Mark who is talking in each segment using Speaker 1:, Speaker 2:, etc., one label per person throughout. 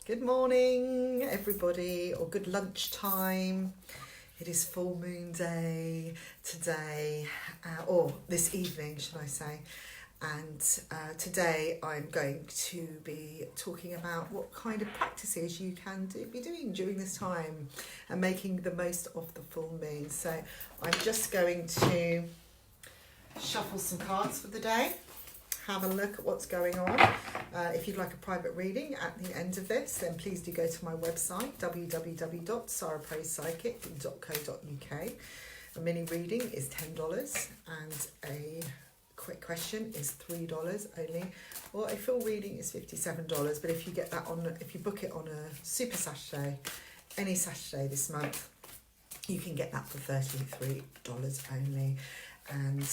Speaker 1: Good morning, everybody, or good lunchtime. It is full moon day today, or this evening, should I say. And today I'm going to be talking about what kind of practices you can be doing during this time and making the most of the full moon. So I'm just going to shuffle some cards for the day. Have a look at what's going on. If you'd like a private reading at the end of this, then please do go to my website, www.sarapraisepsychic.co.uk. A mini reading is $10 and a quick question is $3 only, or a full reading is $57. But if you get that if you book it on a super Saturday, any Saturday this month, you can get that for $33 only. And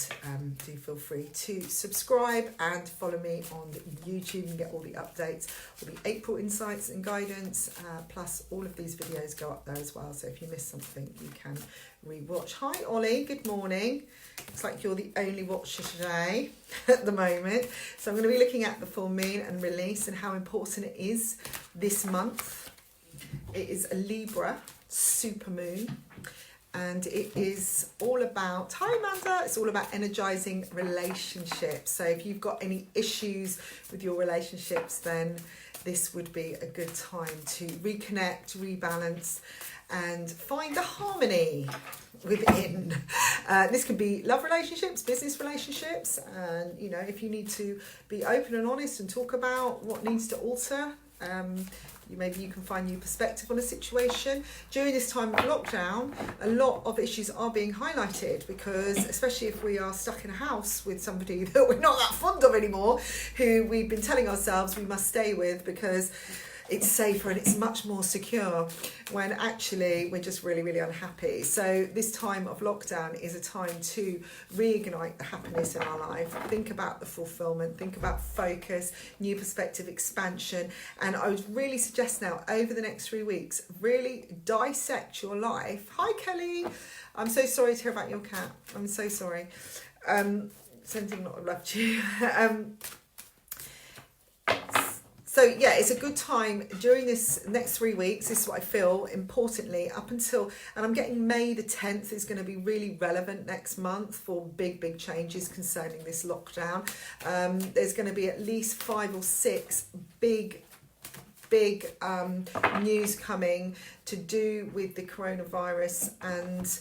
Speaker 1: do feel free to subscribe and follow me on YouTube and get all the updates, all the April insights and guidance, plus all of these videos go up there as well, so if you miss something you can rewatch. Hi Ollie, good morning. Looks like you're the only watcher today at the moment. So I'm going to be looking at the full moon and release and how important it is this month. It is a Libra super moon. And it is all about, hi Amanda, it's all about energizing relationships. So if you've got any issues with your relationships, then this would be a good time to reconnect, rebalance, and find the harmony within. This can be love relationships, business relationships, and you know, if you need to be open and honest and talk about what needs to alter, maybe you can find new perspective on a situation. During this time of lockdown, a lot of issues are being highlighted because, especially if we are stuck in a house with somebody that we're not that fond of anymore, who we've been telling ourselves we must stay with because it's safer and it's much more secure, when actually we're just really, really unhappy. So this time of lockdown is a time to reignite the happiness in our life. Think about the fulfillment, think about focus, new perspective, expansion. And I would really suggest now, over the next 3 weeks, really dissect your life. Hi, Kelly. I'm so sorry to hear about your cat. I'm so sorry. Sending a lot of love to you. So yeah, it's a good time during this next 3 weeks. This is what I feel, importantly, up until, and I'm getting May the 10th is going to be really relevant next month for big changes concerning this lockdown. There's going to be at least 5 or 6 big news coming to do with the coronavirus and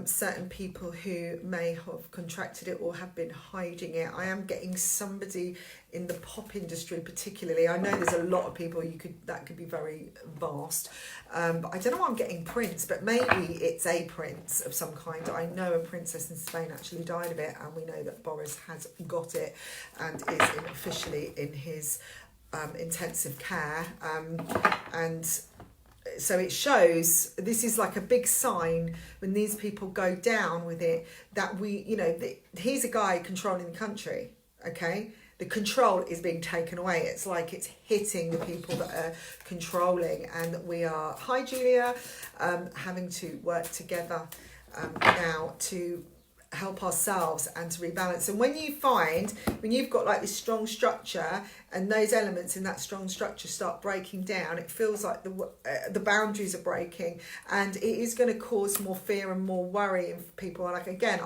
Speaker 1: certain people who may have contracted it or have been hiding it. I am getting somebody in the pop industry particularly. I know there's a lot of people that could be very vast, but I don't know why I'm getting Prince, but maybe it's a prince of some kind. I know a princess in Spain actually died of it, and we know that Boris has got it and is officially in his intensive care, and so it shows, this is like a big sign when these people go down with it, that he's a guy controlling the country, okay? The control is being taken away. It's like it's hitting the people that are controlling, and that we are, hi Julia, having to work together now to help ourselves and to rebalance. And when you've got like this strong structure and those elements in that strong structure start breaking down, it feels like the boundaries are breaking, and it is going to cause more fear and more worry in people. Like, again,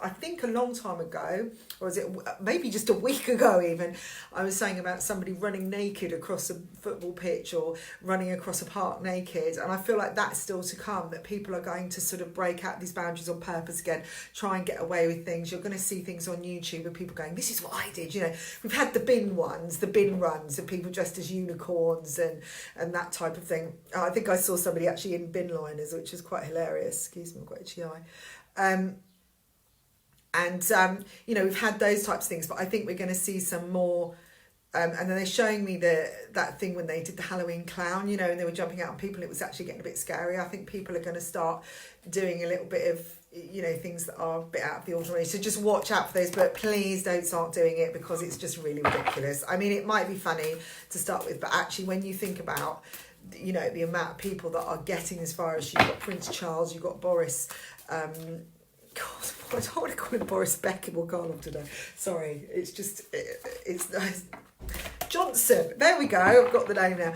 Speaker 1: I think a long time ago, or is it maybe just a week ago even, I was saying about somebody running naked across a football pitch or running across a park naked, and I feel like that's still to come, that people are going to sort of break out these boundaries on purpose again, try and get away with things. You're going to see things on YouTube of people going, this is what I did, we've had the bin runs of people dressed as unicorns and that type of thing. I think I saw somebody actually in bin liners, which is quite hilarious. Excuse me, I've got a itchy eye. We've had those types of things, but I think we're going to see some more. And then they're showing me that thing when they did the Halloween clown, and they were jumping out on people. It was actually getting a bit scary. I think people are going to start doing a little bit of, things that are a bit out of the ordinary. So just watch out for those, but please don't start doing it because it's just really ridiculous. I mean, it might be funny to start with, but actually when you think about, the amount of people that are getting this virus, you've got Prince Charles, you've got Boris, God, I don't want to call him Boris Beckham or Karloff today. Sorry, it's Johnson. There we go. I've got the name now.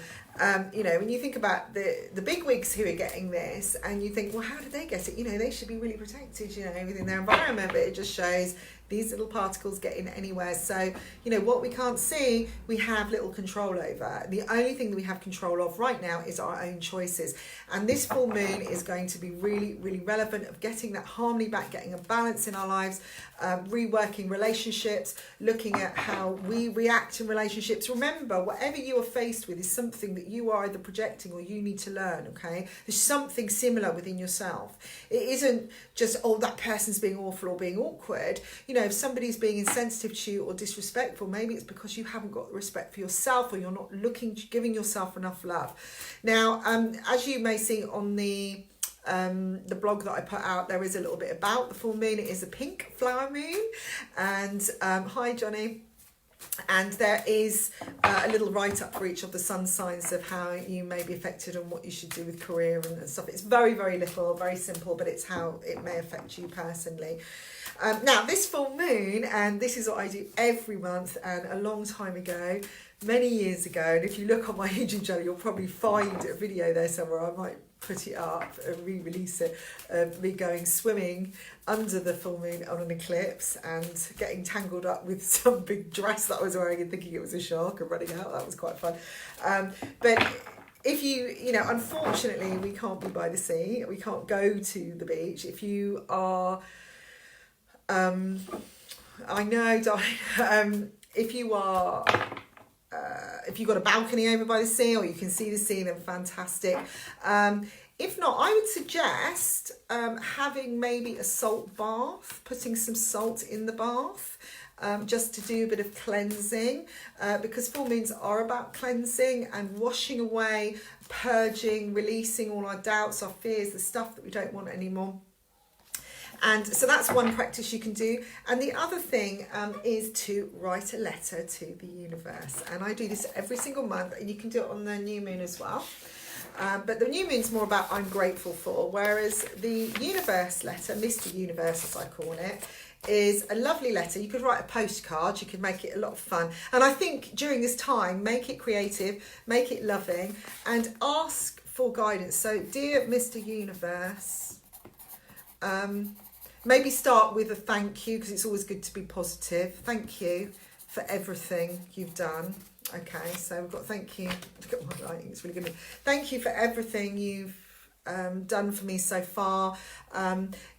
Speaker 1: You know, when you think about the big wigs who are getting this, and you think, well, how did they get it? You know, they should be really protected, you know, within their environment, but it just shows these little particles get in anywhere. So, you know, what we can't see, we have little control over. The only thing that we have control of right now is our own choices. And this full moon is going to be really, really relevant of getting that harmony back, getting a balance in our lives, reworking relationships, looking at how we react in relationships. Remember, whatever you are faced with is something that you are either projecting or you need to learn, okay? There's something similar within yourself. It isn't just, oh, that person's being awful or being awkward. You know, if somebody's being insensitive to you or disrespectful, maybe it's because you haven't got respect for yourself, or you're not giving yourself enough love. Now, as you may see on the blog that I put out, there is a little bit about the full moon. It is a pink flower moon, and hi Johnny. And there is a little write-up for each of the sun signs of how you may be affected and what you should do with career and stuff. It's very, very little, very simple, but it's how it may affect you personally. Now, this full moon, and this is what I do every month, and a long time ago, many years ago, and if you look on my YouTube channel, you'll probably find a video there somewhere. I might put it up and re-release it, me going swimming under the full moon on an eclipse and getting tangled up with some big dress that I was wearing and thinking it was a shark and running out. That was quite fun. But if you know, unfortunately, we can't be by the sea. We can't go to the beach. If you are, I know, darling, if you are, if you've got a balcony over by the sea or you can see the sea, then fantastic. If not, I would suggest having maybe a salt bath, putting some salt in the bath, just to do a bit of cleansing, because full moons are about cleansing and washing away, purging, releasing all our doubts, our fears, the stuff that we don't want anymore. And so that's one practice you can do. And the other thing is to write a letter to the universe. And I do this every single month, and you can do it on the new moon as well. But the new moon's more about I'm grateful for, whereas the universe letter, Mr. Universe as I call it, is a lovely letter. You could write a postcard, you could make it a lot of fun. And I think during this time, make it creative, make it loving, and ask for guidance. So, dear Mr. Universe, maybe start with a thank you, because it's always good to be positive. Thank you for everything you've done. Okay, so we've got thank you. Look at my writing, it's really good. Thank you for everything you've done for me so far.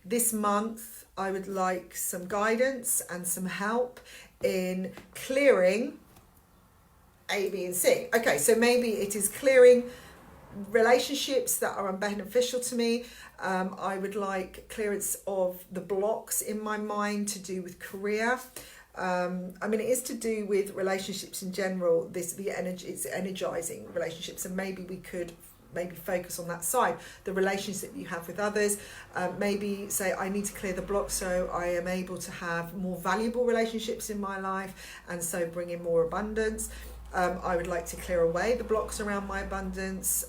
Speaker 1: This month, I would like some guidance and some help in clearing A, B, and C. Okay, so maybe it is clearing relationships that are unbeneficial to me. I would like clearance of the blocks in my mind to do with career. I mean, it is to do with relationships in general. It's energizing relationships, and maybe we could focus on that side, the relationship you have with others. Maybe say I need to clear the block so I am able to have more valuable relationships in my life, and so bring in more abundance. I would like to clear away the blocks around my abundance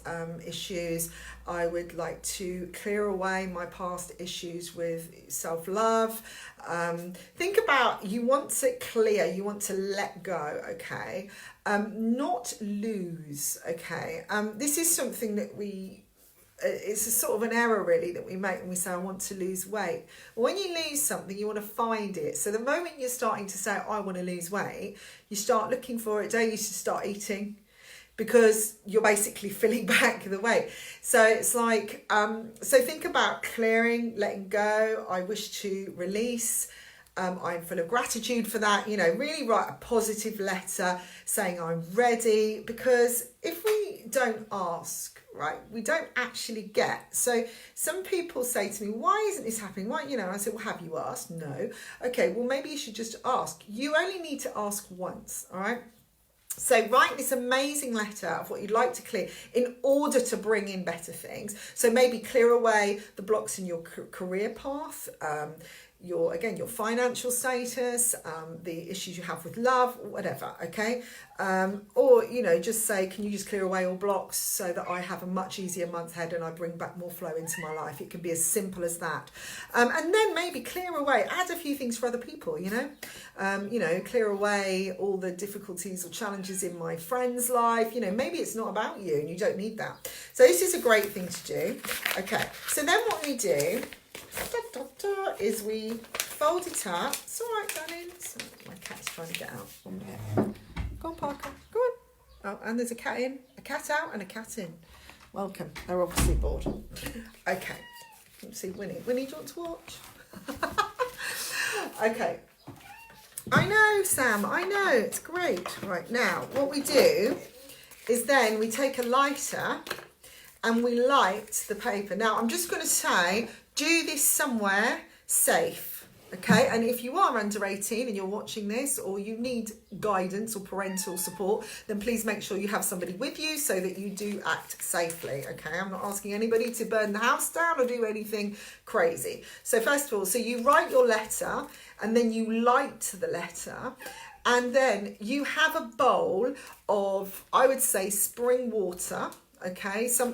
Speaker 1: issues. I would like to clear away my past issues with self-love. Think about, you want to clear, you want to let go, okay? Not lose, okay? This is something that it's a sort of an error really that we make when we say I want to lose weight. When you lose something, you want to find it. So the moment you're starting to say I want to lose weight, you start looking for it, don't you? You should start eating, because you're basically filling back the weight. So it's like, so think about clearing, letting go. I wish to release. I'm full of gratitude for that. You know, really write a positive letter saying I'm ready, because if we don't ask, right, we don't actually get. So some people say to me, why isn't this happening? Why, you know, I said, well, have you asked? No. Okay, well, maybe you should just ask. You only need to ask once, all right? So write this amazing letter of what you'd like to clear in order to bring in better things. So maybe clear away the blocks in your career path. again, your financial status, the issues you have with love, whatever, okay? Or, you know, just say, can you just clear away all blocks so that I have a much easier month ahead and I bring back more flow into my life? It can be as simple as that. And then maybe clear away, add a few things for other people, you know, clear away all the difficulties or challenges in my friend's life. You know, maybe it's not about you and you don't need that. So this is a great thing to do. Okay, so then what we do is we fold it up. It's all right, darling. So my cat's trying to get out. Go on, Parker. Go on. Oh, and there's a cat out and a cat in. Welcome. They're obviously bored. Okay. Let's see, Winnie. Winnie, do you want to watch? Okay. I know, Sam. I know. It's great. Right, now, what we do is then we take a lighter and we light the paper. Now, I'm just going to say, do this somewhere safe, okay? And if you are under 18 and you're watching this, or you need guidance or parental support, then please make sure you have somebody with you so that you do act safely, okay? I'm not asking anybody to burn the house down or do anything crazy. So first of all, so you write your letter and then you light the letter, and then you have a bowl of, I would say, spring water, okay? Some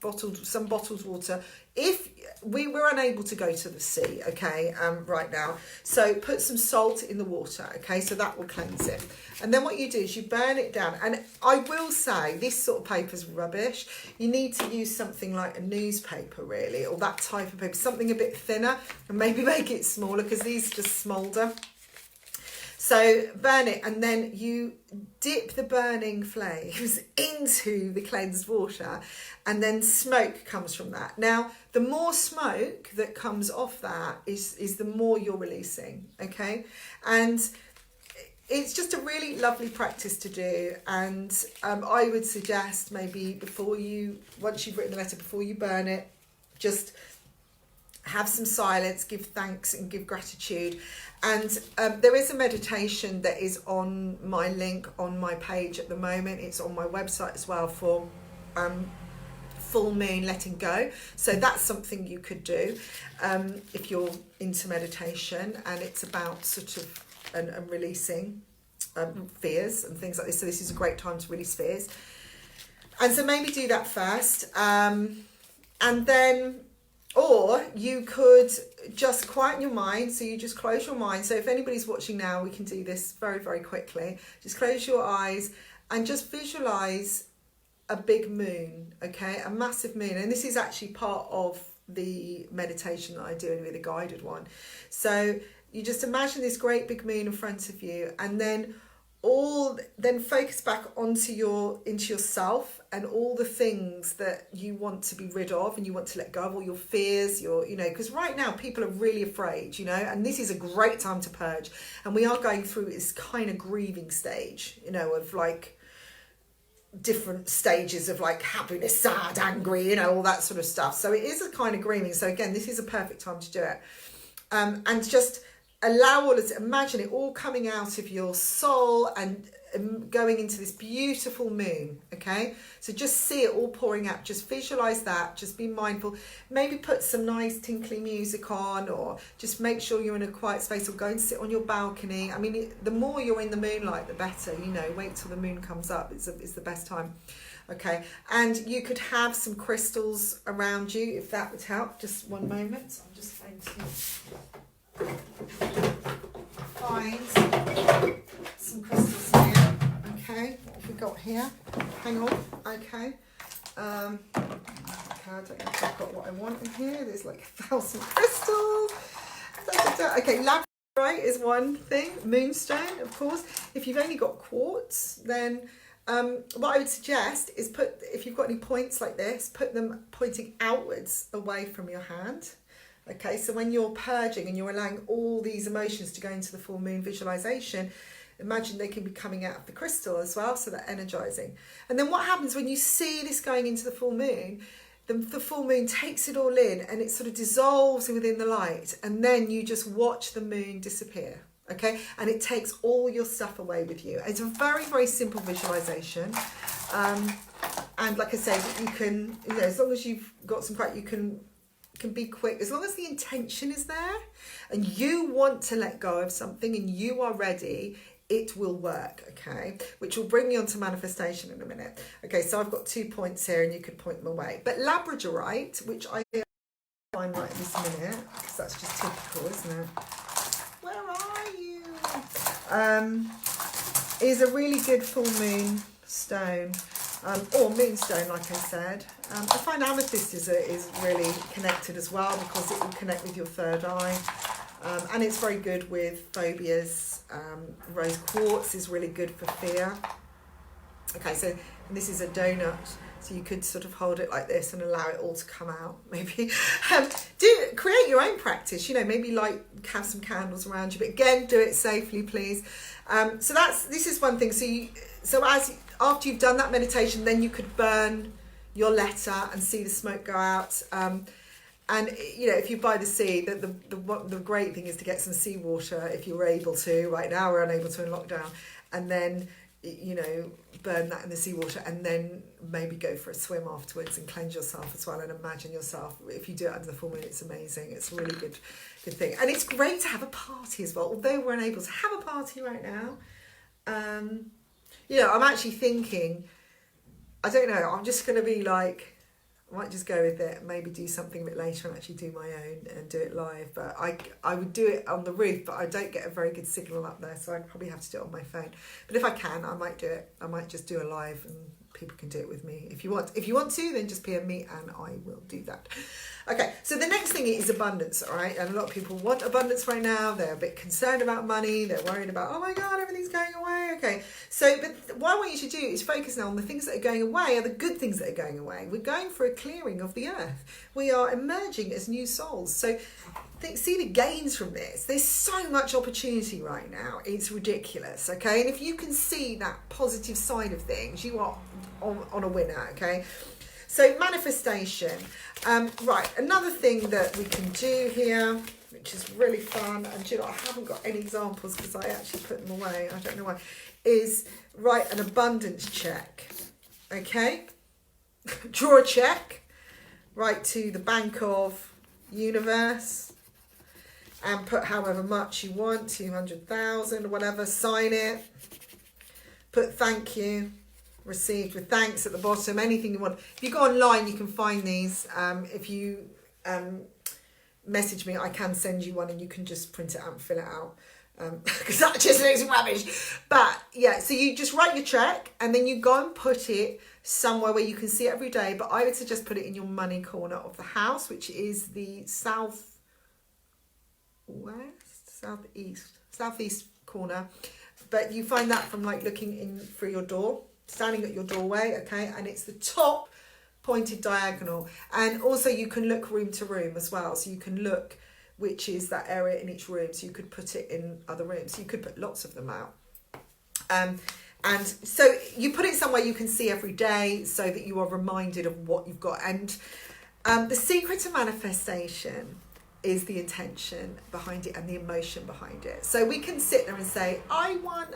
Speaker 1: bottled water. If we were unable to go to the sea, okay, right now, so put some salt in the water, okay, so that will cleanse it. And then what you do is you burn it down. And I will say, this sort of paper's rubbish. You need to use something like a newspaper, really, or that type of paper, something a bit thinner, and maybe make it smaller, because these just smoulder. So burn it, and then you dip the burning flames into the cleansed water, and then smoke comes from that. Now, the more smoke that comes off that is the more you're releasing, okay? And it's just a really lovely practice to do. And I would suggest maybe once you've written the letter, before you burn it, just have some silence, give thanks and give gratitude. And there is a meditation that is on my link on my page at the moment. It's on my website as well for full moon letting go. So that's something you could do if you're into meditation, and it's about sort of and releasing fears and things like this. So this is a great time to release fears. And so maybe do that first. And then, or you could just quieten your mind. So you just close your mind. So if anybody's watching now, we can do this very, very quickly. Just close your eyes and just visualize a big moon, okay? A massive moon. And this is actually part of the meditation that I do with a guided one. So you just imagine this great big moon in front of you, and then focus back into yourself and all the things that you want to be rid of and you want to let go of, all your fears, because right now people are really afraid, and this is a great time to purge. And we are going through this kind of grieving stage, of like different stages of like happiness, sad, angry, all that sort of stuff. So it is a kind of grieving. So again, this is a perfect time to do it. And just imagine it all coming out of your soul and going into this beautiful moon, okay? So just see it all pouring out. Just visualize that. Just be mindful. Maybe put some nice tinkly music on, or just make sure you're in a quiet space, or go and sit on your balcony. I mean, the more you're in the moonlight, the better, wait till the moon comes up. It's the best time. Okay, and you could have some crystals around you if that would help. Just one moment. I'm just going to find some crystals here. Okay, what have we got here? Hang on. Okay. I don't know if I've got what I want in here. There's like 1,000 crystals. Okay, labradorite is one thing. Moonstone, of course. If you've only got quartz, then what I would suggest is if you've got any points like this, put them pointing outwards away from your hand. Okay, so when you're purging and you're allowing all these emotions to go into the full moon visualization, imagine they can be coming out of the crystal as well, so they're energizing. And then what happens when you see this going into the full moon, the full moon takes it all in and it sort of dissolves within the light, and then you just watch the moon disappear, okay? And it takes all your stuff away with you. It's a very, very simple visualization. And like I said, you can, as long as you've got some practice, you can can be quick. As long as the intention is there and you want to let go of something and you are ready, it will work, okay? Which will bring me on to manifestation in a minute. Okay, so I've got 2 points here and you could point them away. But labradorite, which I find right this minute, because that's just typical, isn't it? Where are you? Is a really good full moon stone, or moonstone, like I said. I find amethyst is really connected as well, because it will connect with your third eye. And it's very good with phobias. Rose quartz is really good for fear. Okay, so this is a donut, so you could sort of hold it like this and allow it all to come out. Maybe create your own practice. You know, maybe have some candles around you, but again, do it safely, please. So this is one thing. So after you've done that meditation, then you could burn your letter and see the smoke go out. And, you know, if you by the sea, the great thing is to get some seawater if you were able to. Right now we're unable to in lockdown. And then, you know, burn that in the seawater and then maybe go for a swim afterwards and cleanse yourself as well and imagine yourself. If you do it under the full moon, it's amazing. It's a really good thing. And it's great to have a party as well. Although we're unable to have a party right now, you know, I'm actually thinking, I don't know, I'm just going to be like, I might just go with it, maybe do something a bit later and actually do my own and do it live. But I would do it on the roof, but I don't get a very good signal up there, so I'd probably have to do it on my phone. But if I can, I might do it. I might just do a live and people can do it with me. If you want to, then just PM me and I will do that. Okay, so the next thing is abundance, all right? And a lot of people want abundance right now. They're a bit concerned about money. They're worried about, oh my God, everything's going away. Okay, so but what I want you to do is focus now on the things that are going away, are the good things that are going away. We're going for a clearing of the earth. We are emerging as new souls. So see the gains from this. There's so much opportunity right now. It's ridiculous, okay? And if you can see that positive side of things, you are on a winner, okay? So manifestation. Right, another thing that we can do here, which is really fun, and you know, I haven't got any examples because I actually put them away, I don't know why, is write an abundance check, okay? Draw a check, write to the Bank of Universe, and put however much you want, 200,000 or whatever, sign it, put thank you, received with thanks at the bottom, anything you want. If you go online, you can find these. If you message me, I can send you one and you can just print it out and fill it out, because that just looks rubbish. But yeah, so you just write your check and then you go and put it somewhere where you can see it every day. But I would suggest put it in your money corner of the house, which is the southeast corner. But you find that from like looking in through your door, standing at your doorway, okay? And it's the top pointed diagonal. And also you can look room to room as well. So you can look which is that area in each room. So you could put it in other rooms. So you could put lots of them out. And so you put it somewhere you can see every day so that you are reminded of what you've got. And the secret to manifestation is the intention behind it and the emotion behind it. So we can sit there and say, I want.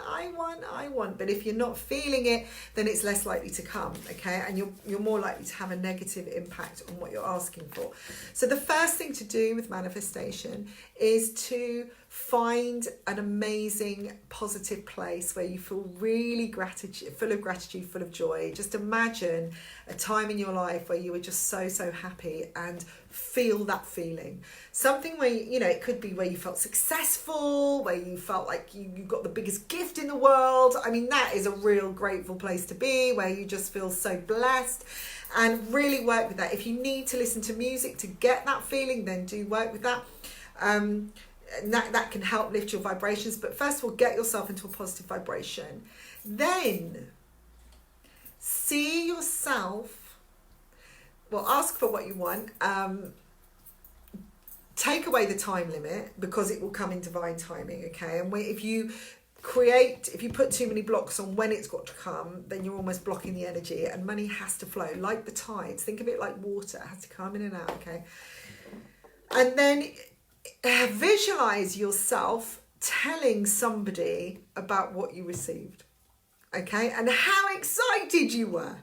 Speaker 1: But if you're not feeling it, then it's less likely to come, okay? And you're more likely to have a negative impact on what you're asking for. So the first thing to do with manifestation is to find an amazing, positive place where you feel really full of gratitude, full of joy. Just imagine a time in your life where you were just so happy and feel that feeling. Something where, you know, it could be where you felt successful, where you felt like you got the biggest gift in the world. I mean, that is a real grateful place to be, where you just feel so blessed, and really work with that. If you need to listen to music to get that feeling, then do work with that. And that can help lift your vibrations. But first of all, get yourself into a positive vibration. Then see yourself, well, ask for what you want. Take away the time limit, because it will come in divine timing, okay? And if you put too many blocks on when it's got to come, then you're almost blocking the energy, and money has to flow like the tides. Think of it like water. It has to come in and out, okay? And then visualize yourself telling somebody about what you received, okay? And how excited you were.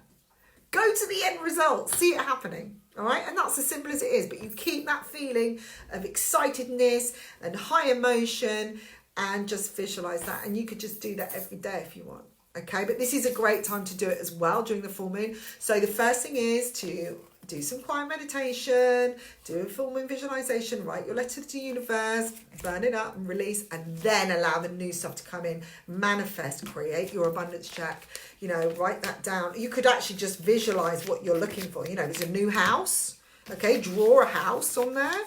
Speaker 1: Go to the end result, see it happening, All right, and that's as simple as it is. But you keep that feeling of excitedness and high emotion and just visualize that. And you could just do that every day if you want. Okay, but this is a great time to do it as well during the full moon. So the first thing is to do some quiet meditation, do a full moon visualization, write your letter to the universe, burn it up and release, and then allow the new stuff to come in. Manifest, create your abundance check, write that down. You could actually just visualize what you're looking for. There's a new house, okay, draw a house on there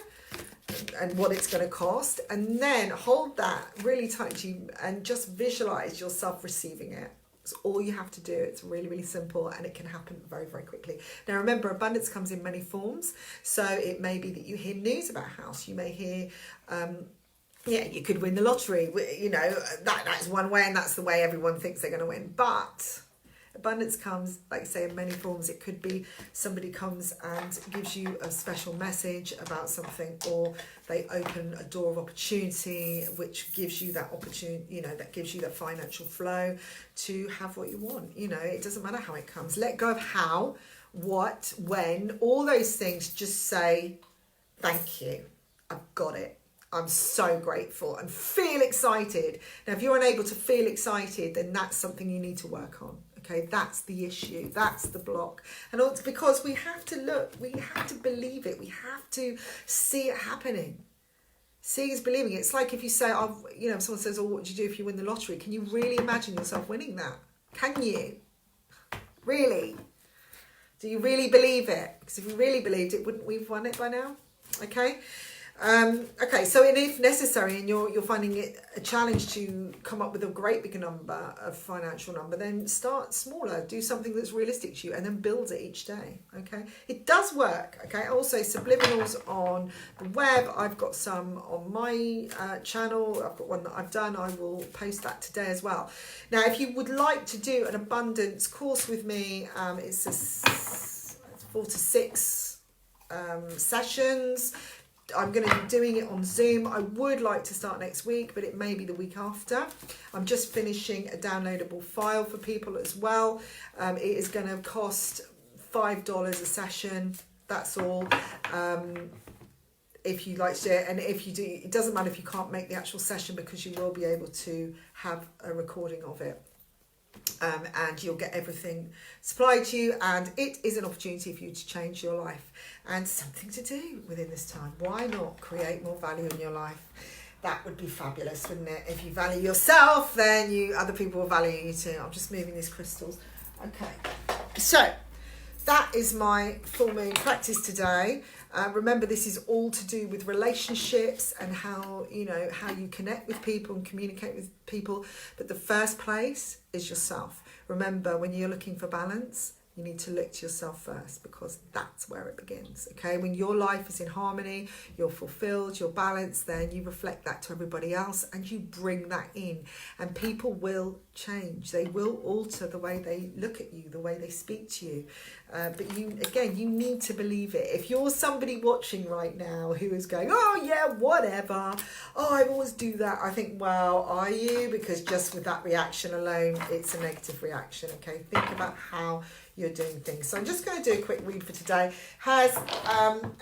Speaker 1: and what it's going to cost, and then hold that really tightly and just visualize yourself receiving it. It's all you have to do. It's really, really simple, and it can happen very, very quickly. Now, remember, abundance comes in many forms. So it may be that you hear news about a house. You may hear, you could win the lottery. That's one way, and that's the way everyone thinks they're going to win. But abundance comes, like I say, in many forms. It could be somebody comes and gives you a special message about something, or they open a door of opportunity, which gives you that opportunity, that gives you that financial flow to have what you want. It doesn't matter how it comes. Let go of how, what, when, all those things. Just say, thank you. I've got it. I'm so grateful, and feel excited. Now, if you're unable to feel excited, then that's something you need to work on. Okay, that's the issue. That's the block. And it's because we have to look, we have to believe it. We have to see it happening. Seeing is believing. It's like if you say, if someone says, what would you do if you win the lottery? Can you really imagine yourself winning that? Can you? Really? Do you really believe it? Because if we really believed it, wouldn't we have won it by now? Okay. Okay, so if necessary and you're finding it a challenge to come up with a great big number, a financial number, then start smaller, do something that's realistic to you, and then build it each day. Okay, it does work. Okay, also subliminals on the web. I've got some on my channel. I've got one that I've done. I will post that today as well. Now, if you would like to do an abundance course with me, it's 4 to 6 sessions. I'm going to be doing it on Zoom. I would like to start next week, but it may be the week after. I'm just finishing a downloadable file for people as well. It is going to cost $5 a session. That's all. If you'd like to do it, and if you do, it doesn't matter if you can't make the actual session, because you will be able to have a recording of it. And you'll get everything supplied to you, and it is an opportunity for you to change your life and something to do within this time. Why not create more value in your life? That would be fabulous, wouldn't it? If you value yourself, then other people will value you too. I'm just moving these crystals. Okay, so that is my full moon practice today. Remember, this is all to do with relationships and how you connect with people and communicate with people. But the first place is yourself. Remember, when you're looking for balance, you need to look to yourself first, because that's where it begins. Okay, when your life is in harmony, you're fulfilled, you're balanced, then you reflect that to everybody else, and you bring that in, and people will change. They will alter the way they look at you, the way they speak to you. But you need to believe it. If you're somebody watching right now who is going, oh yeah, whatever, oh, I always do that, I think, well, are you? Because just with that reaction alone, it's a negative reaction. Okay, think about how you're doing things. So I'm just going to do a quick read for today. Has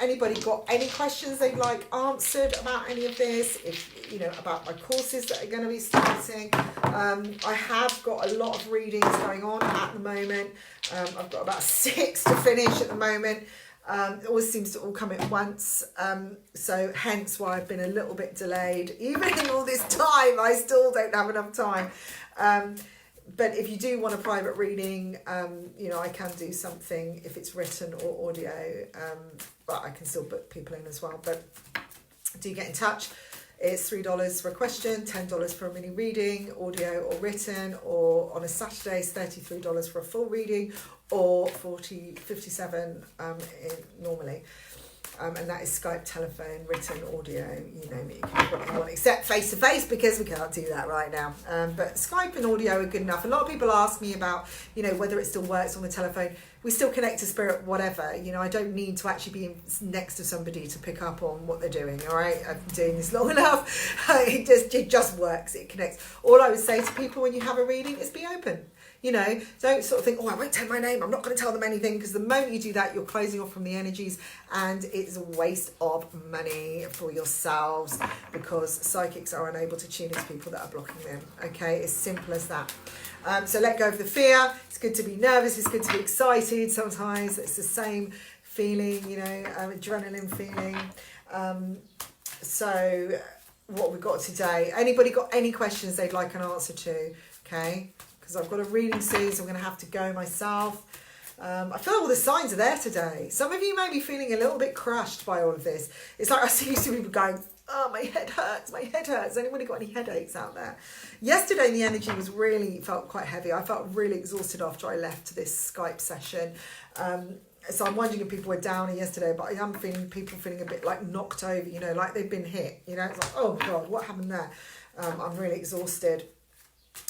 Speaker 1: anybody got any questions they'd like answered about any of this? If about my courses that are going to be starting. I have got a lot of readings going on at the moment. I've got about 6 to finish at the moment. It always seems to all come at once, so hence why I've been a little bit delayed. Even in all this time, I still don't have enough time. But if you do want a private reading, I can do something if it's written or audio, but I can still book people in as well. But do get in touch. It's $3 for a question, $10 for a mini reading, audio or written, or on a Saturday it's $33 for a full reading, or $57 normally. And that is Skype, telephone, written, audio, you name it, you can put what you want, except face-to-face, because we can't do that right now. But Skype and audio are good enough. A lot of people ask me about, whether it still works on the telephone. We still connect to spirit, whatever. I don't need to actually be next to somebody to pick up on what they're doing, all right? I've been doing this long enough. It just works, it connects. All I would say to people when you have a reading is be open. You know, don't sort of think, oh, I won't tell my name, I'm not going to tell them anything, because the moment you do that, you're closing off from the energies, and it's a waste of money for yourselves, because psychics are unable to tune into people that are blocking them. Okay, as simple as that. So let go of the fear. It's good to be nervous, it's good to be excited. Sometimes it's the same feeling, you know, adrenaline feeling. So what we've got today, anybody got any questions they'd like an answer to? Okay, because I've got a reading soon, so I'm going to have to go myself. I feel all the signs are there today. Some of you may be feeling a little bit crushed by all of this. It's like I see some people going, oh, my head hurts, my head hurts. Anybody got any headaches out there? Yesterday, the energy was felt quite heavy. I felt really exhausted after I left this Skype session. So I'm wondering if people were downer yesterday, but I am feeling people feeling a bit like knocked over, you know, like they've been hit. You know, it's like, oh, God, what happened there? I'm really exhausted.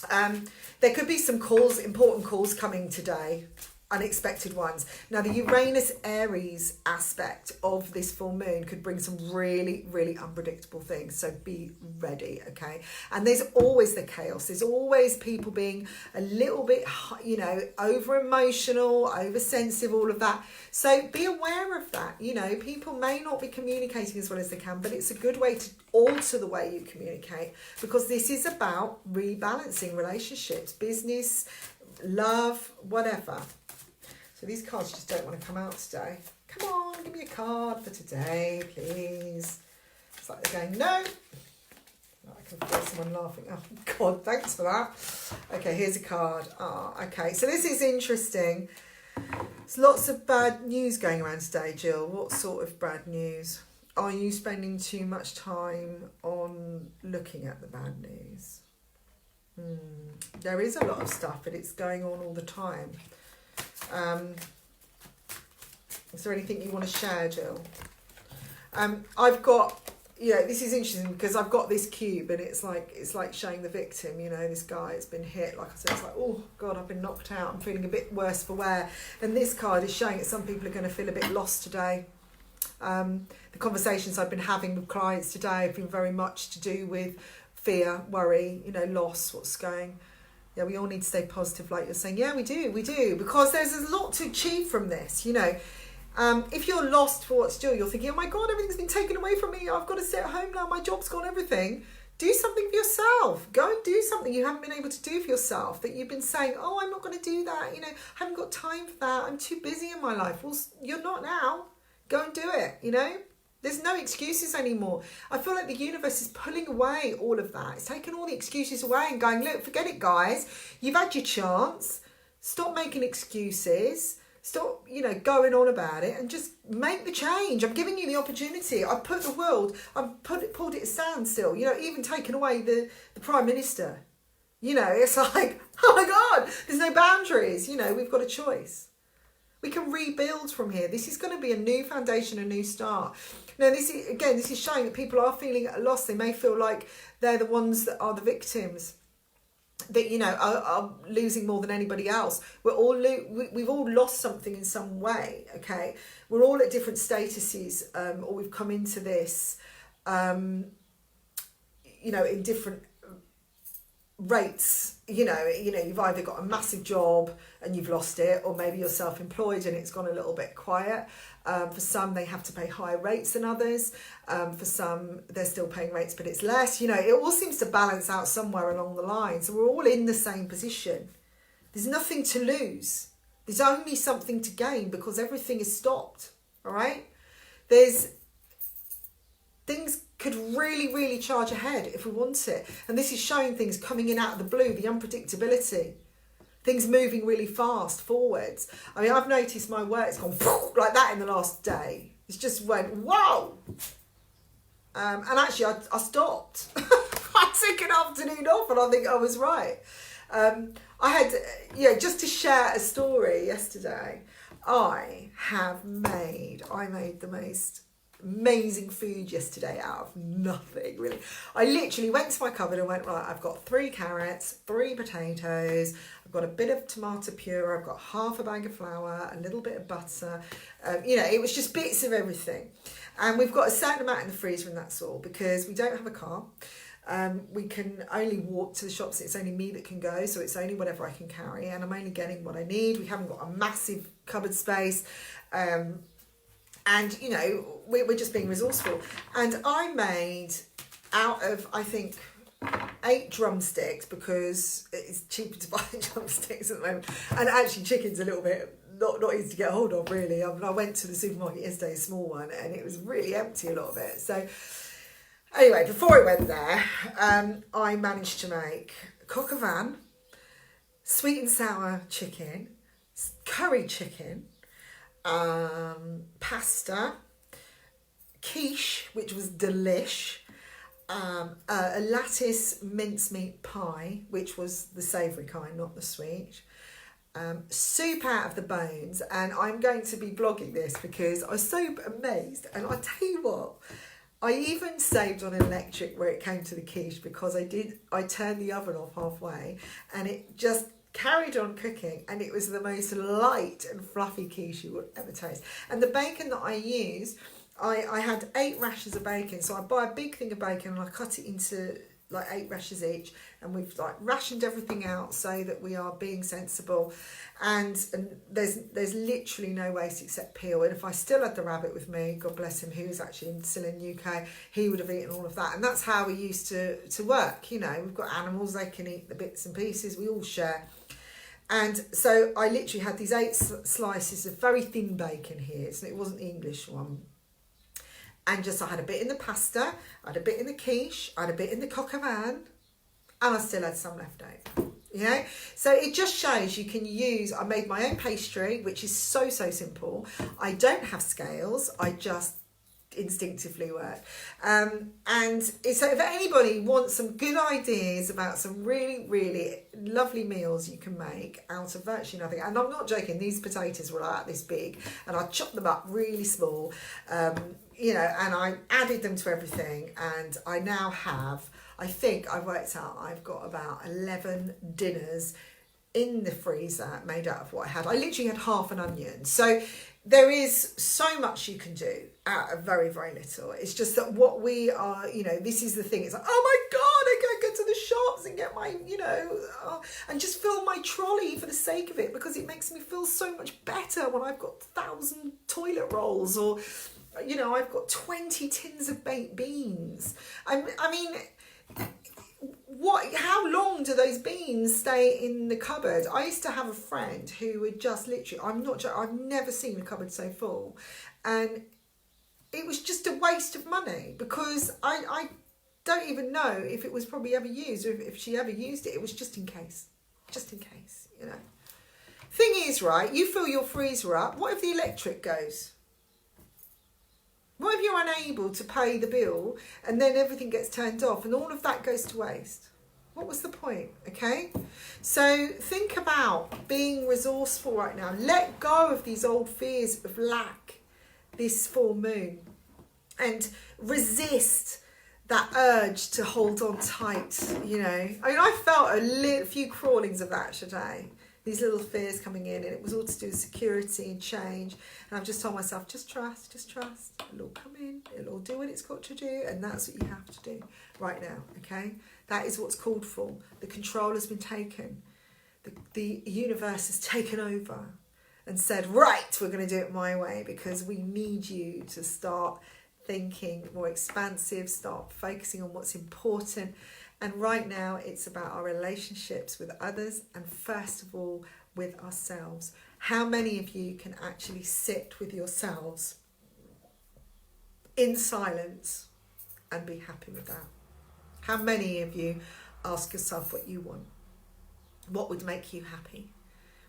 Speaker 1: There could be some calls, important calls coming today, unexpected ones. Now, the Uranus Aries aspect of this full moon could bring some really, really unpredictable things. So be ready, okay? And there's always the chaos. There's always people being a little bit, you know, over emotional, oversensitive, all of that. So be aware of that. You know, people may not be communicating as well as they can, but it's a good way to alter the way you communicate, because this is about rebalancing relationships, business, love, whatever. So these cards just don't want to come out today. Come on, give me a card for today, please. It's like they're going, no. I can feel someone laughing. Oh, God, thanks for that. Okay, here's a card. Okay, so this is interesting. There's lots of bad news going around today, Jill. What sort of bad news? Are you spending too much time on looking at the bad news? There is a lot of stuff, but it's going on all the time. Is there anything you want to share, Jill? I've got, you know, this is interesting because I've got this cube, and it's like showing the victim, you know, this guy has been hit, like I said, it's like, oh God, I've been knocked out, I'm feeling a bit worse for wear. And this card is showing that some people are going to feel a bit lost today. The conversations I've been having with clients today have been very much to do with fear, worry, you know, loss, what's going. Yeah, we all need to stay positive, like you're saying. Yeah, we do, because there's a lot to achieve from this, you know. If you're lost for what's still, you're thinking, oh my God, everything's been taken away from me, I've got to stay at home now, my job's gone, everything. Do something for yourself. Go and do something you haven't been able to do for yourself, that you've been saying, oh, I'm not going to do that, you know, I haven't got time for that, I'm too busy in my life. Well, you're not now. Go and do it, you know. There's no excuses anymore. I feel like the universe is pulling away all of that. It's taking all the excuses away and going, look, forget it, guys. You've had your chance. Stop making excuses. Stop, you know, going on about it, and just make the change. I'm giving you the opportunity. I've put the world, pulled it to standstill. You know, even taken away the Prime Minister. You know, it's like, oh my God, there's no boundaries. You know, we've got a choice. We can rebuild from here. This is going to be a new foundation, a new start. Now, this is showing that people are feeling at a loss. They may feel like they're the ones that are the victims, that, you know, are losing more than anybody else. We've all lost something in some way, okay? We're all at different statuses, or we've come into this, you know, in different rates. You know, you've either got a massive job and you've lost it, or maybe you're self-employed and it's gone a little bit quiet. For some, they have to pay higher rates than others. For some, they're still paying rates, but it's less. You know, it all seems to balance out somewhere along the line. So we're all in the same position. There's nothing to lose. There's only something to gain, because everything is stopped. All right? Things could really, really charge ahead if we want it. And this is showing things coming in out of the blue, the unpredictability. Things moving really fast forwards. I mean, I've noticed my work's gone like that in the last day. It's just went, whoa! And actually, I stopped. I took an afternoon off, and I think I was right. I had, just to share a story yesterday, I made the most amazing food yesterday out of nothing, really. I literally went to my cupboard and went, right, I've got 3 carrots, 3 potatoes, I've got a bit of tomato puree, I've got half a bag of flour, a little bit of butter. It was just bits of everything. And we've got a certain amount in the freezer, and that's all, because we don't have a car. We can only walk to the shops. It's only me that can go, so it's only whatever I can carry, and I'm only getting what I need. We haven't got a massive cupboard space. And, you know, we're just being resourceful. And I made out of, I think, 8 drumsticks, because it's cheaper to buy drumsticks at the moment. And actually chicken's a little bit not easy to get hold of, really. I went to the supermarket yesterday, a small one, and it was really empty, a lot of it. So anyway, before I went there, I managed to make coq au vin, sweet and sour chicken, curry chicken, pasta, quiche, which was delish, a lattice mincemeat pie, which was the savoury kind, not the sweet, soup out of the bones. And I'm going to be blogging this because I was so amazed. And I tell you what, I even saved on electric where it came to the quiche, because I turned the oven off halfway and it just carried on cooking, and it was the most light and fluffy quiche you would ever taste. And the bacon that I used, I had 8 rashers of bacon, so I buy a big thing of bacon and I cut it into like 8 rashers each, and we've like rationed everything out so that we are being sensible, and there's literally no waste except peel. And if I still had the rabbit with me, God bless him, who is actually still in the UK, he would have eaten all of that. And that's how we used to work. You know, we've got animals, they can eat the bits and pieces, we all share. And so I literally had these 8 slices of very thin bacon here, so it wasn't the English one. And just, I had a bit in the pasta, I had a bit in the quiche, I had a bit in the coq au vin, and I still had some left over. You know, so it just shows you can use. I made my own pastry, which is so simple. I don't have scales, I just instinctively work. And so if anybody wants some good ideas about some really lovely meals you can make out of virtually nothing, and I'm not joking, these potatoes were like this big, and I chopped them up really small, you know, and I added them to everything, and I now have, I think I worked out, I've got about 11 dinners in the freezer made out of what I had. I literally had half an onion. So there is so much you can do out of very little. It's just that what we are, you know, this is the thing. It's like, oh my God, I go to the shops and get my, you know, and just fill my trolley for the sake of it, because it makes me feel so much better when I've got 1,000 toilet rolls, or, you know, I've got 20 tins of baked beans. I mean, how long do those beans stay in the cupboard? I used to have a friend who would just literally, I've never seen a cupboard so full, and it was just a waste of money, because I don't even know if it was probably ever used, or if she ever used it. It was just in case, you know. Thing is, right, you fill your freezer up, what if the electric goes? What if you're unable to pay the bill and then everything gets turned off and all of that goes to waste? What was the point? Okay? So think about being resourceful right now. Let go of these old fears of lack this full moon, and resist that urge to hold on tight, you know. I mean, I felt a few crawlings of that today. These little fears coming in, and it was all to do with security and change. And I've just told myself, just trust. It'll all come in, it'll all do what it's got to do, and that's what you have to do right now, okay? That is what's called for. The control has been taken. The universe has taken over and said, right, we're going to do it my way, because we need you to start thinking more expansive, start focusing on what's important. And right now, it's about our relationships with others, and first of all, with ourselves. How many of you can actually sit with yourselves in silence and be happy with that? How many of you ask yourself what you want? What would make you happy?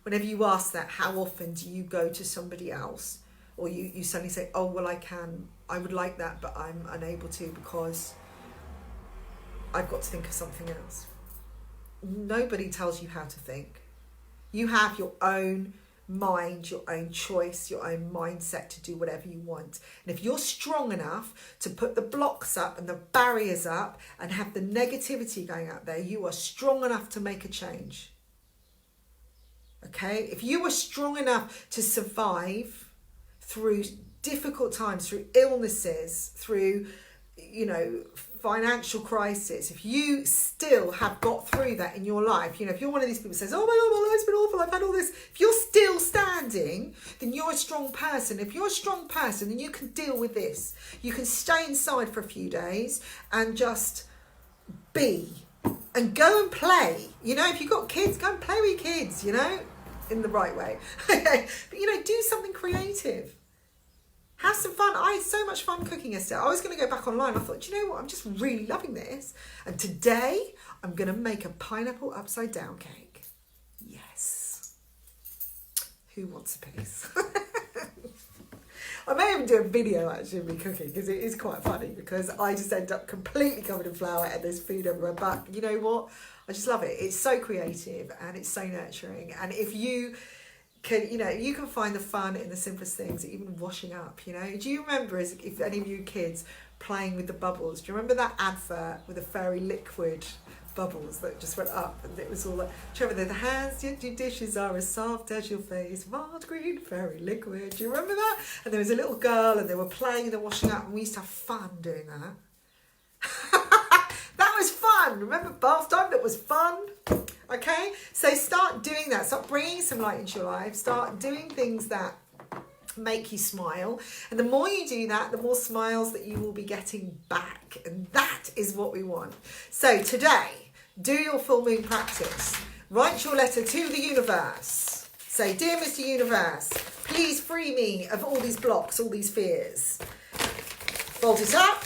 Speaker 1: Whenever you ask that, how often do you go to somebody else? Or you suddenly say, oh, well, I would like that, but I'm unable to because I've got to think of something else. Nobody tells you how to think. You have your own mind, your own choice, your own mindset to do whatever you want. And if you're strong enough to put the blocks up and the barriers up and have the negativity going out there, you are strong enough to make a change. Okay? If you are strong enough to survive through difficult times, through illnesses, through financial crisis, if you still have got through that in your life, if you're one of these people who says, oh my God, my life's been awful, I've had all this, if you're still standing, then you're a strong person. If you're a strong person, then you can deal with this. You can stay inside for a few days and just be and go and play. If you've got kids, go and play with your kids, in the right way. But, do something creative. Have some fun. I had so much fun cooking yesterday. I was going to go back online. I thought, do you know what? I'm just really loving this. And today, I'm going to make a pineapple upside down cake. Yes. Who wants a piece? I may even do a video actually of me cooking, because it is quite funny, because I just end up completely covered in flour and there's food everywhere. But you know what? I just love it. It's so creative and it's so nurturing. And if you you can find the fun in the simplest things, even washing up, Do you remember, if any of you kids, playing with the bubbles? Do you remember that advert with the fairy liquid bubbles that just went up, and it was all like, do you remember the hands, your dishes are as soft as your face, mild green fairy liquid? Do you remember that? And there was a little girl and they were playing and they're washing up, and we used to have fun doing that. That was fun. Remember bath time? That was fun. Okay, so start doing that. Start bringing some light into your life. Start doing things that make you smile. And the more you do that, the more smiles that you will be getting back. And that is what we want. So today, do your full moon practice. Write your letter to the universe. Say, dear Mr. Universe, please free me of all these blocks, all these fears. Fold it up.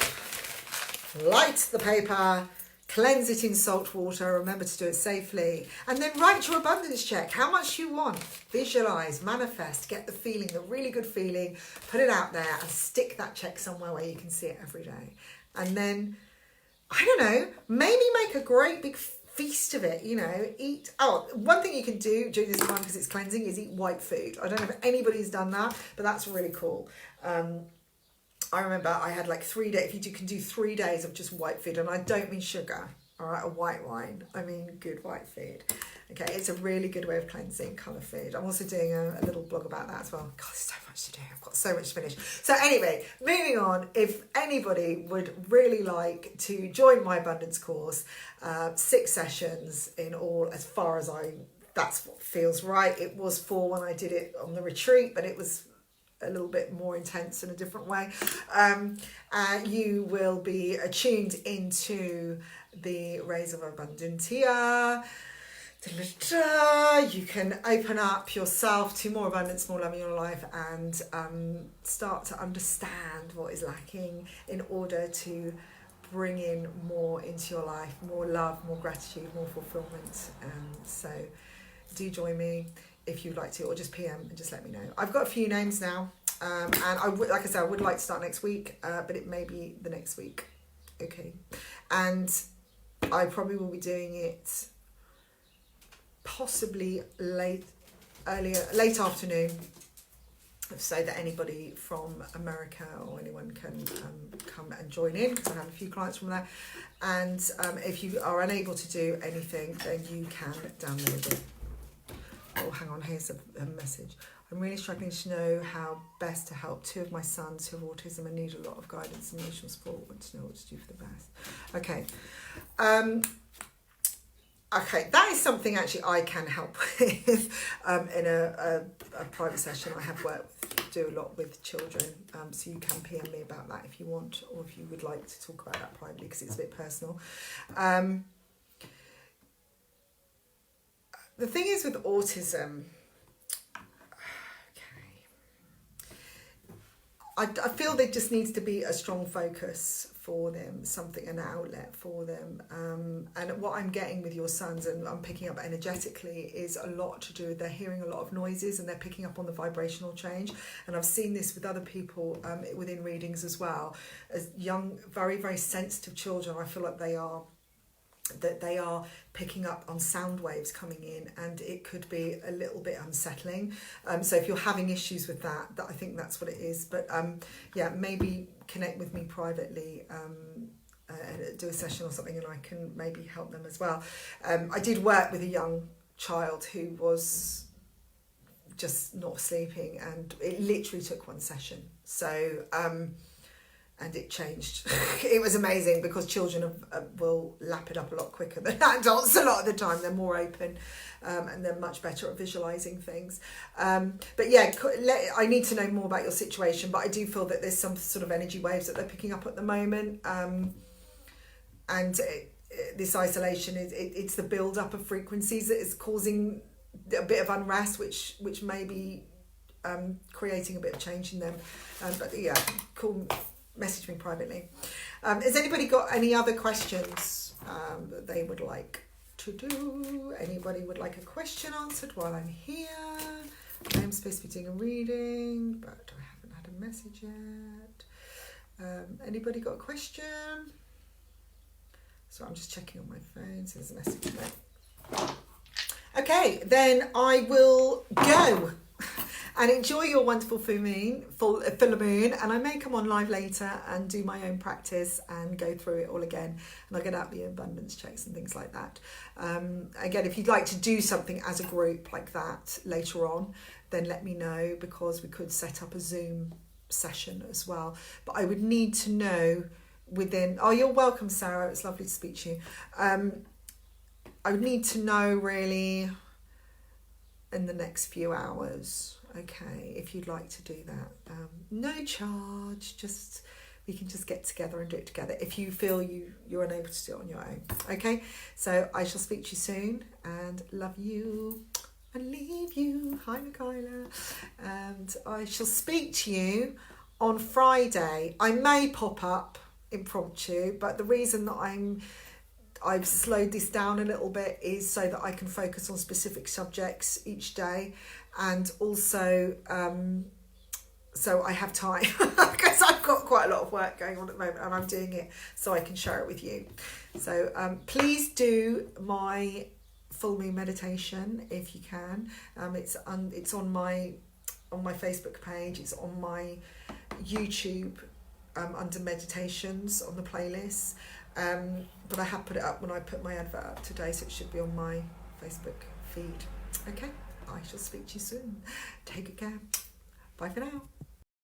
Speaker 1: Light the paper. Cleanse it in salt water. Remember to do it safely. And then write your abundance check. How much you want. Visualize, manifest, get the feeling, the really good feeling. Put it out there and stick that check somewhere where you can see it every day. And then, I don't know, maybe make a great big feast of it, eat. Oh, one thing you can do during this time, because it's cleansing, is eat white food. I don't know if anybody's done that, but that's really cool. I remember I had like 3 days, if you can do 3 days of just white food, and I don't mean sugar, all right, or white wine, I mean good white food. Okay, it's a really good way of cleansing colour food. I'm also doing a little blog about that as well. God, there's so much to do. I've got so much to finish. So anyway, moving on, if anybody would really like to join my abundance course, 6 sessions in all, as far as that's what feels right. It was 4 when I did it on the retreat, but it was a little bit more intense in a different way. You will be attuned into the rays of abundantia. You can open up yourself to more abundance, more love in your life, and start to understand what is lacking in order to bring in more into your life, more love, more gratitude, more fulfillment. So do join me if you'd like to, or just PM and just let me know. I've got a few names now, and like I said, I would like to start next week, but it may be the next week. Okay, and I probably will be doing it possibly late afternoon, so that anybody from America or anyone can come and join in, because I have a few clients from there. And if you are unable to do anything, then you can download it. Oh, hang on, here's a message. I'm really struggling to know how best to help 2 of my sons who have autism and need a lot of guidance and emotional support. Want to know what to do for the best. Okay. Okay, that is something actually I can help with in a private session. I have do a lot with children, so you can PM me about that if you want, or if you would like to talk about that privately, because it's a bit personal. The thing is with autism, I feel there just needs to be a strong focus for them, an outlet for them. And what I'm getting with your sons, and I'm picking up energetically, is a lot to do with they're hearing a lot of noises and they're picking up on the vibrational change. And I've seen this with other people within readings as well. As young, very, very sensitive children, I feel like they are picking up on sound waves coming in, and it could be a little bit unsettling. So if you're having issues with that I think that's what it is. But yeah, maybe connect with me privately, do a session or something, and I can maybe help them as well. I did work with a young child who was just not sleeping, and it literally took 1 session. So and it changed. It was amazing because children will lap it up a lot quicker than adults a lot of the time. They're more open and they're much better at visualising things. But yeah, I need to know more about your situation, but I do feel that there's some sort of energy waves that they're picking up at the moment. This isolation, it's the build-up of frequencies that is causing a bit of unrest, which may be creating a bit of change in them. But yeah, cool. Message me privately. Has anybody got any other questions that they would like to do? Anybody would like a question answered while I'm here? I am supposed to be doing a reading, but I haven't had a message yet. Anybody got a question? So I'm just checking on my phone, so there's a message there. Okay, then I will go. And enjoy your wonderful full moon, and I may come on live later and do my own practice and go through it all again, and I'll get out the abundance checks and things like that. Again, if you'd like to do something as a group like that later on, then let me know, because we could set up a Zoom session as well. But I would need to know within... Oh, you're welcome, Sara. It's lovely to speak to you. I would need to know really in the next few hours. Okay, if you'd like to do that, no charge, we can just get together and do it together if you feel you're unable to do it on your own. Okay, so I shall speak to you soon, and love you and leave you. Hi, Michaela. And I shall speak to you on Friday. I may pop up impromptu, but the reason that I've slowed this down a little bit is so that I can focus on specific subjects each day, and also so I have time because I've got quite a lot of work going on at the moment, and I'm doing it so I can share it with you. So please do my full moon meditation if you can. It's on my Facebook page. It's on my YouTube under meditations on the playlist. But I have put it up when I put my advert up today, so it should be on my Facebook feed. Okay, I shall speak to you soon. Take care. Bye for now.